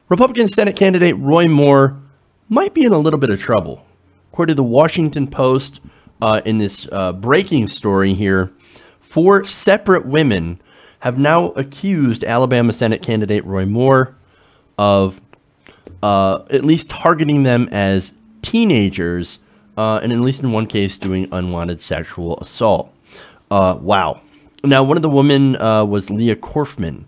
Republican Senate candidate Roy Moore might be in a little bit of trouble. According to the Washington Post, in this breaking story here, 4 separate women have now accused Alabama Senate candidate Roy Moore of at least targeting them as teenagers, and at least in one case doing unwanted sexual assault. Wow. Now, one of the women was Leah Korfman.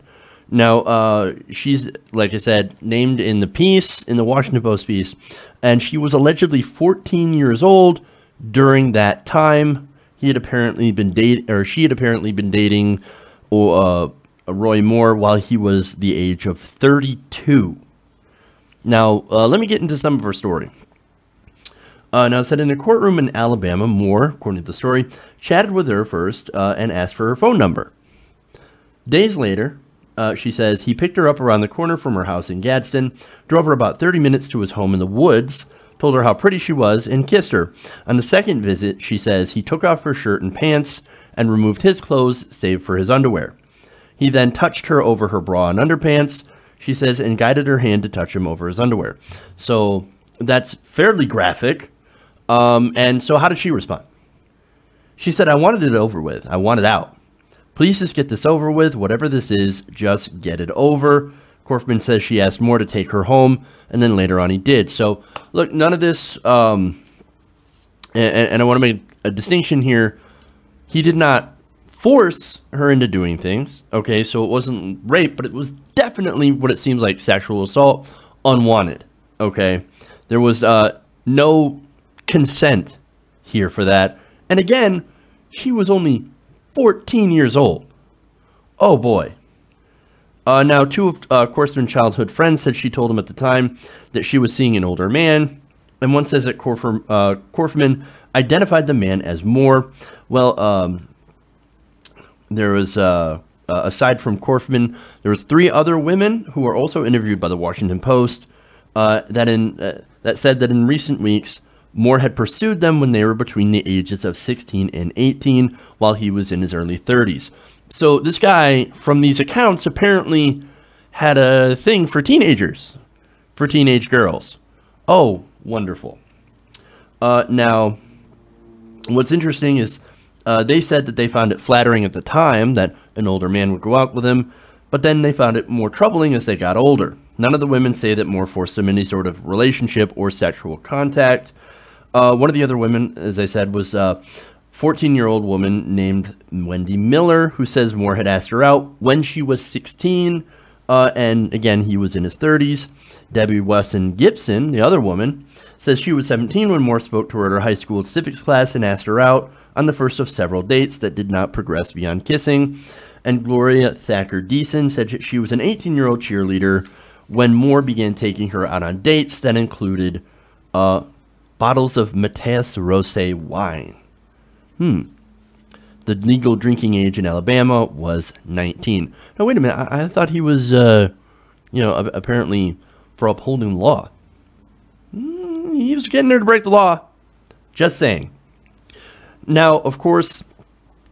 Now, she's, like I said, named in the piece, in the Washington Post piece, and she was allegedly 14 years old during that time. She had apparently been dating Roy Moore while he was the age of 32. Now, let me get into some of her story. Now, it said in a courtroom in Alabama, Moore, according to the story, chatted with her first and asked for her phone number. Days later, she says, he picked her up around the corner from her house in Gadsden, drove her about 30 minutes to his home in the woods, told her how pretty she was, and kissed her. On the second visit, she says, he took off her shirt and pants and removed his clothes, save for his underwear. He then touched her over her bra and underpants, she says, and guided her hand to touch him over his underwear. So that's fairly graphic. And so how did she respond? She said, I wanted it over with. I want it out. Please just get this over with. Whatever this is, just get it over. Korfman says she asked Moore to take her home, and then later on he did. So, look, none of this, and I want to make a distinction here. He did not force her into doing things, okay? So it wasn't rape, but it was definitely what it seems like sexual assault, unwanted, okay? There was no consent here for that. And again, she was only 14 years old. Oh, boy. Now, 2 of Korfman's childhood friends said she told him at the time that she was seeing an older man. And one says that Korfman identified the man as Moore. Well, there was, aside from Korfman, there was 3 other women who were also interviewed by the Washington Post that said that in recent weeks, Moore had pursued them when they were between the ages of 16 and 18, while he was in his early 30s. So this guy, from these accounts, apparently had a thing for teenagers, for teenage girls. Oh, wonderful. Now, what's interesting is they said that they found it flattering at the time that an older man would go out with him, but then they found it more troubling as they got older. None of the women say that Moore forced them any sort of relationship or sexual contact. One of the other women, as I said, was a 14-year-old woman named Wendy Miller, who says Moore had asked her out when she was 16, and again, he was in his 30s. Debbie Wesson Gibson, the other woman, says she was 17 when Moore spoke to her at her high school civics class and asked her out on the first of several dates that did not progress beyond kissing. And Gloria Thacker Deason said she was an 18-year-old cheerleader when Moore began taking her out on dates that included bottles of Mateus Rosé wine. The legal drinking age in Alabama was 19. Now, wait a minute. I thought he was, apparently for upholding the law. He was getting there to break the law. Just saying. Now, of course,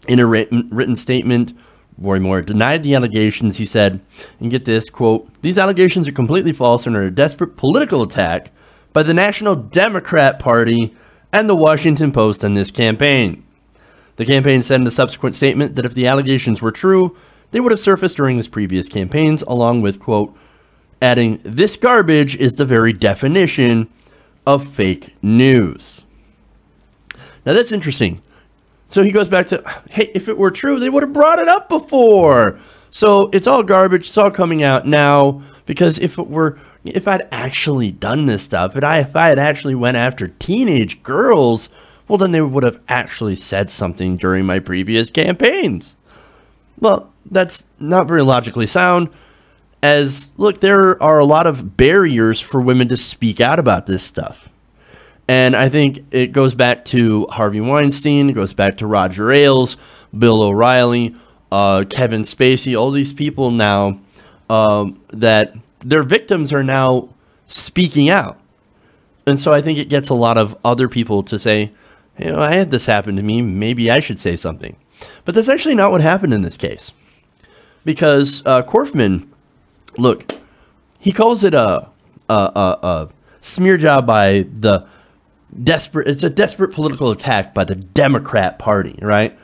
in a written statement, Roy Moore denied the allegations. He said, and get this, quote, "These allegations are completely false and are a desperate political attack by the National Democrat Party and the Washington Post on this campaign." The campaign said in a subsequent statement that if the allegations were true, they would have surfaced during his previous campaigns, along with, quote, adding, "This garbage is the very definition of fake news." Now that's interesting. So he goes back to, hey, if it were true, they would have brought it up before. So it's all garbage. It's all coming out now, because if I'd actually done this stuff, if I had actually went after teenage girls, well, then they would have actually said something during my previous campaigns. Well, that's not very logically sound, as, look, there are a lot of barriers for women to speak out about this stuff. And I think it goes back to Harvey Weinstein, it goes back to Roger Ailes, Bill O'Reilly, Kevin Spacey, all these people now that their victims are now speaking out. And so I think it gets a lot of other people to say, you know, I had this happen to me, maybe I should say something. But that's actually not what happened in this case. Because Korfman, look, he calls it a smear job by the desperate. It's a desperate political attack by the Democrat Party, right?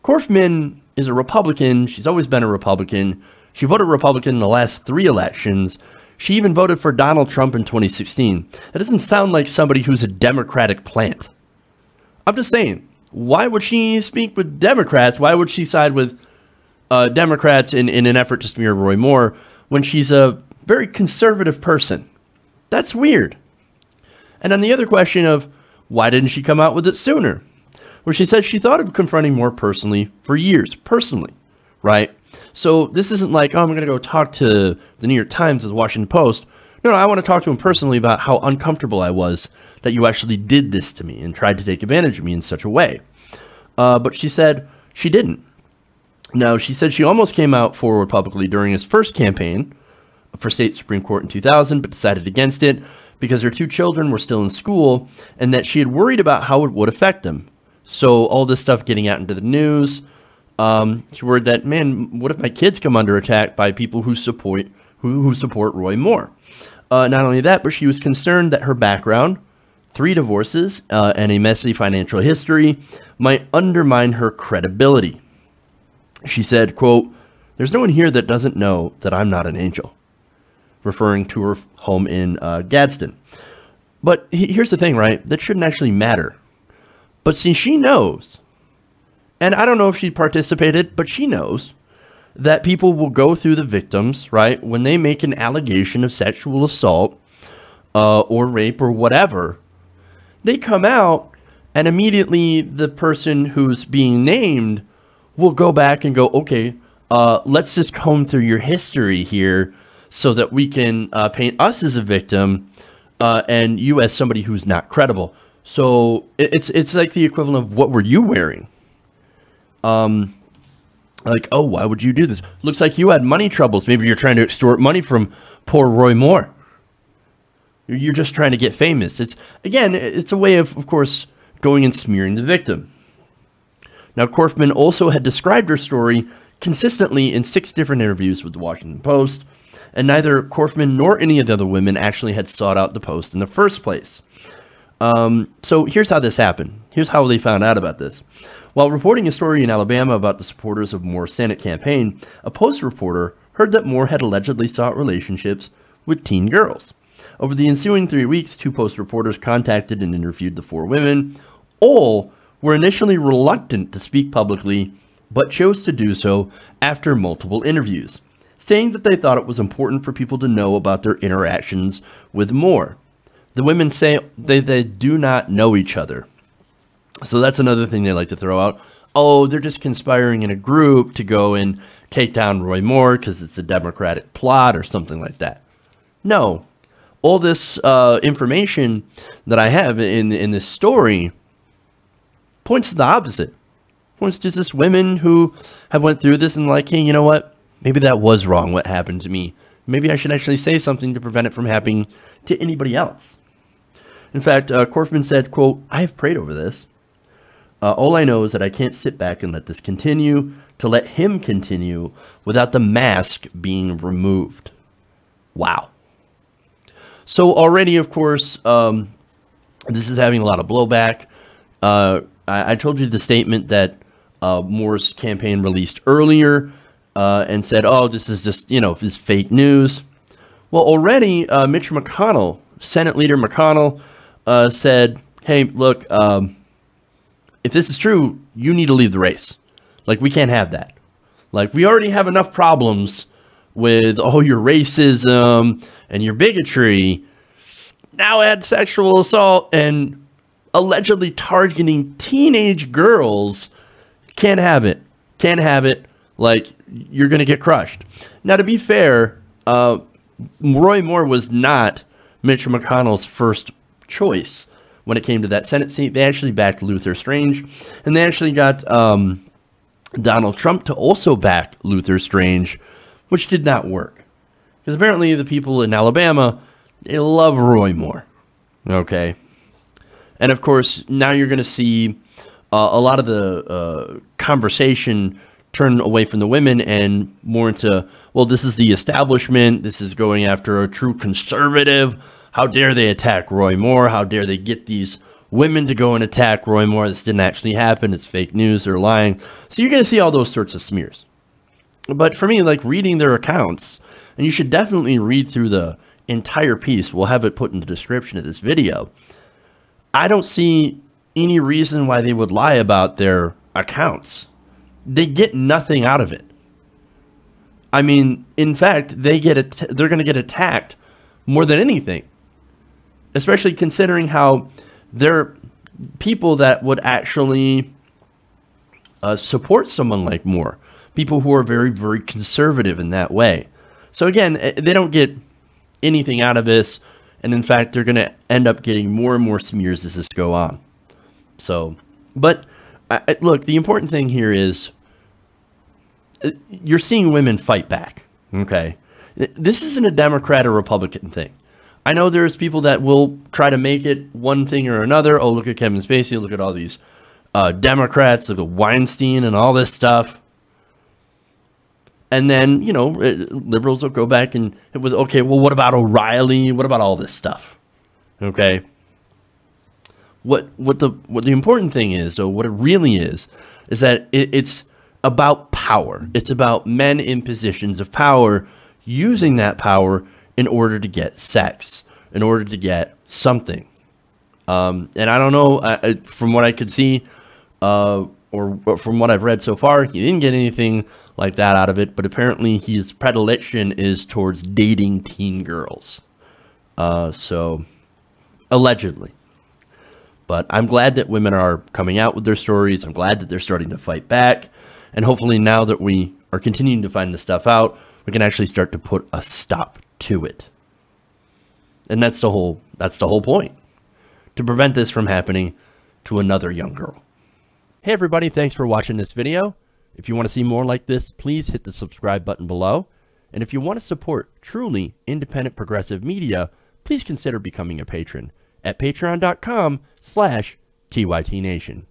Korfman is a Republican. She's always been a Republican. She voted Republican in the last 3 elections. She even voted for Donald Trump in 2016. That doesn't sound like somebody who's a Democratic plant. I'm just saying, why would she speak with Democrats? Why would she side with Democrats in an effort to smear Roy Moore when she's a very conservative person? That's weird. And on the other question of why didn't she come out with it sooner? Where she says she thought of confronting Moore personally for years, right? So this isn't like, oh, I'm going to go talk to the New York Times or the Washington Post. No, I want to talk to him personally about how uncomfortable I was that you actually did this to me and tried to take advantage of me in such a way. But she said she didn't. Now, she said she almost came out forward publicly during his first campaign for state Supreme Court in 2000, but decided against it because her 2 children were still in school and that she had worried about how it would affect them. So all this stuff getting out into the news, she worried that, man, what if my kids come under attack by people who support Roy Moore? Not only that, but she was concerned that her background, 3 divorces, and a messy financial history might undermine her credibility. She said, quote, "There's no one here that doesn't know that I'm not an angel," referring to her home in Gadsden. But here's the thing, right? That shouldn't actually matter. But see, she knows, and I don't know if she participated, but she knows that people will go through the victims, right? When they make an allegation of sexual assault or rape or whatever, they come out and immediately the person who's being named will go back and go, okay, let's just comb through your history here so that we can paint us as a victim and you as somebody who's not credible. So it's like the equivalent of, what were you wearing? Like, oh, why would you do this? Looks like you had money troubles. Maybe you're trying to extort money from poor Roy Moore. You're just trying to get famous. It's a way of course, going and smearing the victim. Now, Korfman also had described her story consistently in 6 different interviews with the Washington Post, and neither Korfman nor any of the other women actually had sought out the Post in the first place. So here's how this happened. Here's how they found out about this. While reporting a story in Alabama about the supporters of Moore's Senate campaign, a Post reporter heard that Moore had allegedly sought relationships with teen girls. Over the ensuing 3 weeks, 2 Post reporters contacted and interviewed the 4 women. All were initially reluctant to speak publicly, but chose to do so after multiple interviews, saying that they thought it was important for people to know about their interactions with Moore. The women say they do not know each other. So that's another thing they like to throw out. Oh, they're just conspiring in a group to go and take down Roy Moore because it's a Democratic plot or something like that. No. All this information that I have in this story points to the opposite. Points to just women who have went through this and like, hey, you know what? Maybe that was wrong what happened to me. Maybe I should actually say something to prevent it from happening to anybody else. In fact, Korfman said, quote, "I have prayed over this. All I know is that I can't sit back and let this continue, to let him continue without the mask being removed." Wow. So already, of course, this is having a lot of blowback. I told you the statement that Moore's campaign released earlier and said, oh, this is just, this fake news. Well, already Mitch McConnell, Senate Leader McConnell, said, hey, look, if this is true, you need to leave the race. Like, we can't have that. Like, we already have enough problems with, your racism and your bigotry. Now add sexual assault and allegedly targeting teenage girls. Can't have it. Can't have it. Like, you're going to get crushed. Now, to be fair, Roy Moore was not Mitch McConnell's first choice when it came to that Senate seat. They actually backed Luther Strange, and they actually got Donald Trump to also back Luther Strange, which did not work. Because apparently the people in Alabama, they love Roy Moore. Okay. And of course, now you're going to see a lot of the conversation turn away from the women and more into, well, this is the establishment. This is going after a true conservative. How dare they attack Roy Moore? How dare they get these women to go and attack Roy Moore? This didn't actually happen. It's fake news. They're lying. So you're going to see all those sorts of smears. But for me, like reading their accounts, and you should definitely read through the entire piece. We'll have it put in the description of this video. I don't see any reason why they would lie about their accounts. They get nothing out of it. I mean, in fact, they're going to get attacked more than anything, especially considering how they're people that would actually support someone like Moore, people who are very, very conservative in that way. So again, they don't get anything out of this, and in fact, they're going to end up getting more and more smears as this go on. So, but look, the important thing here is you're seeing women fight back, okay? This isn't a Democrat or Republican thing. I know there's people that will try to make it one thing or another. Oh, look at Kevin Spacey. Look at all these Democrats. Look at Weinstein and all this stuff. And then, you know, liberals will go back and it was, okay, well, what about O'Reilly? What about all this stuff? Okay. What the important thing is, so what it really is that it's about power. It's about men in positions of power using that power in order to get sex, in order to get something. And I don't know, from what I could see, or from what I've read so far, he didn't get anything like that out of it, but apparently his predilection is towards dating teen girls. So, allegedly. But I'm glad that women are coming out with their stories. I'm glad that they're starting to fight back. And hopefully now that we are continuing to find this stuff out, we can actually start to put a stop to it. And that's the whole point. To prevent this from happening to another young girl. Hey everybody, thanks for watching this video. If you want to see more like this, please hit the subscribe button below. And if you want to support truly independent progressive media, please consider becoming a patron at patreon.com/TYTNation.